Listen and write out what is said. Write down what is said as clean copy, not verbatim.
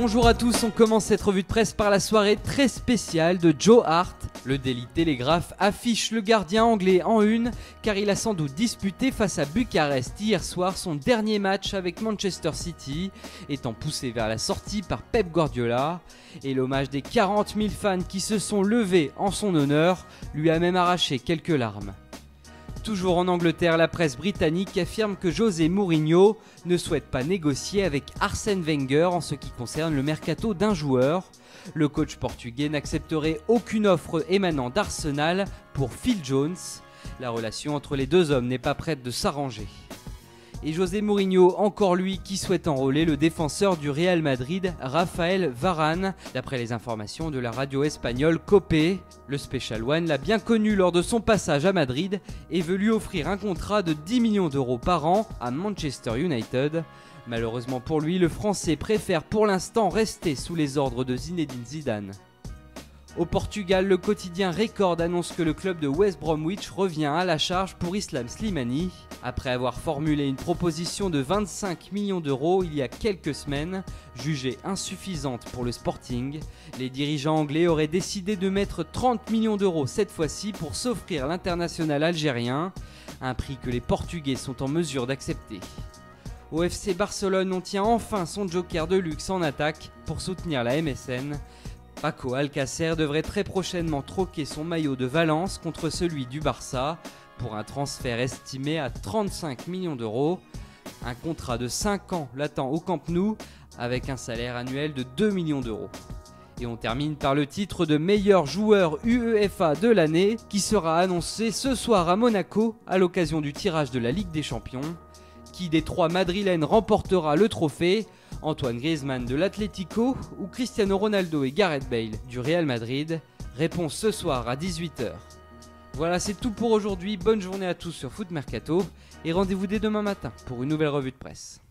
Bonjour à tous, on commence cette revue de presse par la soirée très spéciale de Joe Hart. Le Daily Telegraph affiche le gardien anglais en une car il a sans doute disputé face à Bucarest hier soir son dernier match avec Manchester City, étant poussé vers la sortie par Pep Guardiola. Et l'hommage des 40 000 fans qui se sont levés en son honneur lui a même arraché quelques larmes. Toujours en Angleterre, la presse britannique affirme que José Mourinho ne souhaite pas négocier avec Arsène Wenger en ce qui concerne le mercato d'un joueur. Le coach portugais n'accepterait aucune offre émanant d'Arsenal pour Phil Jones. La relation entre les deux hommes n'est pas prête de s'arranger. Et José Mourinho, encore lui, qui souhaite enrôler le défenseur du Real Madrid, Raphaël Varane, d'après les informations de la radio espagnole COPE. Le Special One l'a bien connu lors de son passage à Madrid et veut lui offrir un contrat de 10 millions d'euros par an à Manchester United. Malheureusement pour lui, le Français préfère pour l'instant rester sous les ordres de Zinedine Zidane. Au Portugal, le quotidien Record annonce que le club de West Bromwich revient à la charge pour Islam Slimani. Après avoir formulé une proposition de 25 millions d'euros il y a quelques semaines, jugée insuffisante pour le Sporting, les dirigeants anglais auraient décidé de mettre 30 millions d'euros cette fois-ci pour s'offrir l'international algérien, un prix que les Portugais sont en mesure d'accepter. Au FC Barcelone, on tient enfin son joker de luxe en attaque pour soutenir la MSN. Paco Alcácer devrait très prochainement troquer son maillot de Valence contre celui du Barça pour un transfert estimé à 35 millions d'euros. Un contrat de 5 ans l'attend au Camp Nou avec un salaire annuel de 2 millions d'euros. Et on termine par le titre de meilleur joueur UEFA de l'année qui sera annoncé ce soir à Monaco à l'occasion du tirage de la Ligue des Champions. Qui des trois madrilènes remportera le trophée ? Antoine Griezmann de l'Atlético ou Cristiano Ronaldo et Gareth Bale du Real Madrid? Réponse ce soir à 18 h. Voilà, c'est tout pour aujourd'hui. Bonne journée à tous sur Foot Mercato et rendez-vous dès demain matin pour une nouvelle revue de presse.